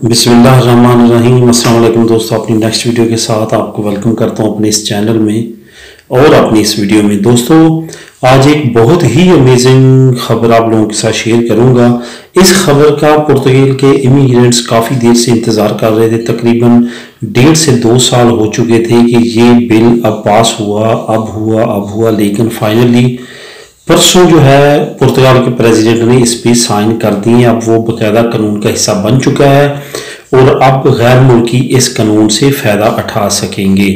बिस्मिल्लाहिर्रहमानिर्रहीम। अस्सलाम वालेकुम दोस्तों, अपनी नेक्स्ट वीडियो के साथ आपको वेलकम करता हूं अपने इस चैनल में और अपनी इस वीडियो में। दोस्तों आज एक बहुत ही अमेजिंग खबर आप लोगों के साथ शेयर करूंगा। इस खबर का पुर्तगाल के इमिग्रेंट्स काफ़ी देर से इंतज़ार कर रहे थे। तकरीबन 1.5 से 2 साल हो चुके थे कि ये बिल अब पास हुआ, अब हुआ, लेकिन फाइनली परसों जो है पुर्तगाल के प्रेसिडेंट ने इस पे साइन कर दिए। अब वो बाकायदा कानून का हिस्सा बन चुका है और अब गैर मुल्की इस कानून से फ़ायदा उठा सकेंगे।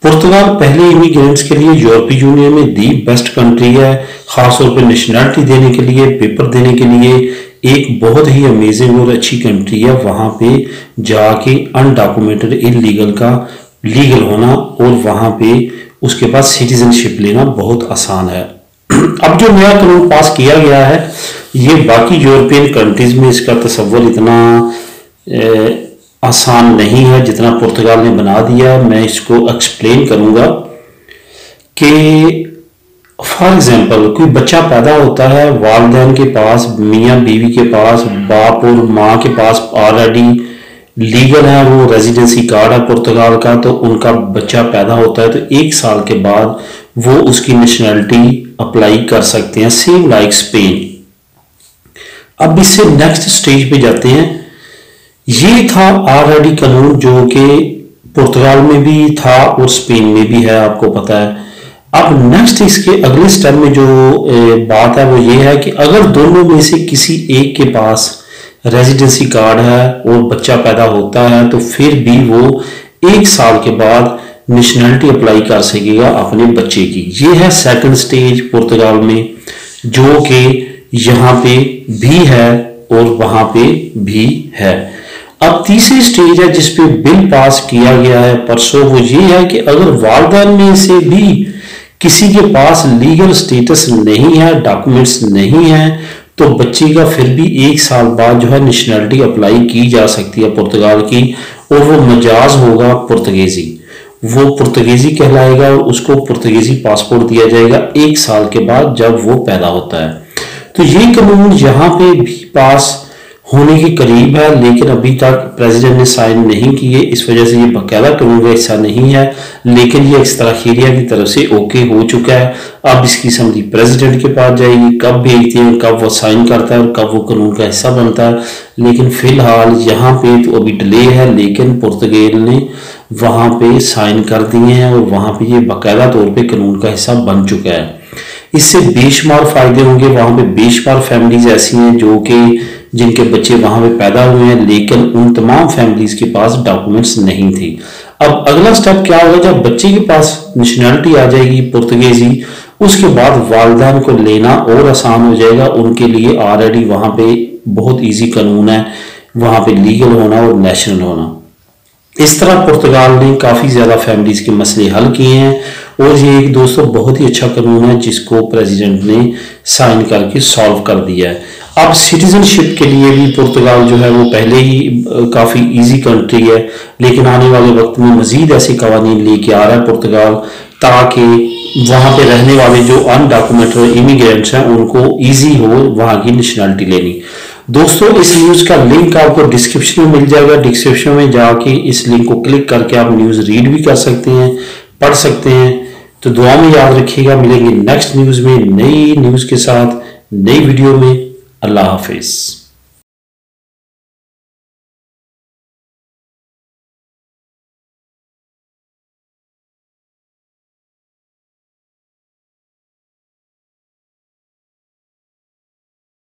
पुर्तगाल पहले इमिग्रेंट्स के लिए यूरोपीय यूनियन में दी बेस्ट कंट्री है, ख़ासतौर पर नेशनलिटी देने के लिए, पेपर देने के लिए एक बहुत ही अमेजिंग और अच्छी कंट्री है। वहाँ पे जाके अनडॉक्यूमेंटेड इलीगल का लीगल होना और वहाँ पे उसके बाद सिटीजनशिप लेना बहुत आसान है। अब जो नया कानून पास किया गया है ये बाकी यूरोपियन कंट्रीज में इसका तस्वर इतना आसान नहीं है जितना पुर्तगाल ने बना दिया। मैं इसको एक्सप्लेन करूंगा कि फॉर एग्जांपल कोई बच्चा पैदा होता है, वालिदैन के पास, मियाँ बीवी के पास, बाप और माँ के पास ऑलरेडी लीगल है, वो रेजिडेंसी कार्ड है पुर्तगाल का, तो उनका बच्चा पैदा होता है तो 1 साल के बाद वो उसकी नेशनलिटी अप्लाई कर सकते हैं, सेम लाइक स्पेन। अब इससे नेक्स्ट स्टेज पे जाते हैं। ये था ऑलरेडी कानून जो कि पुर्तगाल में भी था और स्पेन में भी है, आपको पता है। अब नेक्स्ट इसके अगले स्टेप में जो बात है वो ये है कि अगर दोनों में से किसी एक के पास रेजिडेंसी कार्ड है और बच्चा पैदा होता है तो फिर भी वो 1 साल के बाद नेशनलिटी अप्लाई कर सकेगा अपने बच्चे की। ये है सेकंड स्टेज पुर्तगाल में, जो कि यहाँ पे भी है और वहां पे भी है। अब तीसरी स्टेज है जिस पे बिल पास किया गया है परसों, वो ये है कि अगर वालिदैन में से भी किसी के पास लीगल स्टेटस नहीं है, डॉक्यूमेंट्स नहीं है, तो बच्चे का फिर भी 1 साल बाद जो है नेशनलिटी अप्लाई की जा सकती है पुर्तगाल की, और वो मजाज होगा पुर्तगेजी, वो पुर्तगेजी कहलाएगा और उसको पुर्तगेजी पासपोर्ट दिया जाएगा 1 साल के बाद जब वो पैदा होता है। तो ये कानून यहाँ पे भी पास होने के करीब है, लेकिन अभी तक प्रेसिडेंट ने साइन नहीं किए, इस वजह से ये बाकायदा कानून का हिस्सा नहीं है, लेकिन ये इख्तियारिया की तरफ से ओके हो चुका है। अब इसकी समरी प्रेसिडेंट के पास जाएगी, कब भेजते हैं, कब वो साइन करता है और कब वो कानून का हिस्सा बनता है। लेकिन फिलहाल यहाँ पे तो अभी डिले है, लेकिन पुर्तगाल ने वहाँ पे साइन कर दिए हैं और वहाँ पे ये बाकायदा तौर पे कानून का हिस्सा बन चुका है। इससे बेशुमार फायदे होंगे। वहाँ पे बेशुमार फैमिलीज ऐसी हैं जो कि जिनके बच्चे वहाँ पे पैदा हुए हैं, लेकिन उन तमाम फैमिलीज के पास डॉक्यूमेंट्स नहीं थे। अब अगला स्टेप क्या होगा, जब बच्चे के पास नेशनलिटी आ जाएगी पुर्तगेजी, उसके बाद वालिदैन को लेना और आसान हो जाएगा उनके लिए। ऑलरेडी वहाँ पे बहुत ईजी कानून है वहाँ पे लीगल होना और नेशनल होना। इस तरह पुर्तगाल ने काफ़ी ज़्यादा फैमिलीज के मसले हल किए हैं और ये एक दोस्तों बहुत ही अच्छा कानून है जिसको प्रेसिडेंट ने साइन करके सॉल्व कर दिया है। अब सिटीजनशिप के लिए भी पुर्तगाल जो है वो पहले ही काफ़ी इजी कंट्री है, लेकिन आने वाले वक्त में मज़ीद ऐसे कवानीन लेके आ रहा है पुर्तगाल, ताकि वहाँ पे रहने वाले जो अनडॉक्यूमेंटेड इमिग्रेंट्स हैं उनको ईजी हो वहाँ की नेशनलिटी लेनी। दोस्तों इस न्यूज़ का लिंक आपको डिस्क्रिप्शन में मिल जाएगा। डिस्क्रिप्शन में जाके इस लिंक को क्लिक करके आप न्यूज़ रीड भी कर सकते हैं, पढ़ सकते हैं। तो दुआ में याद रखिएगा, मिलेंगे नेक्स्ट न्यूज़ में, नई न्यूज़ के साथ, नई वीडियो में। अल्लाह हाफिज़।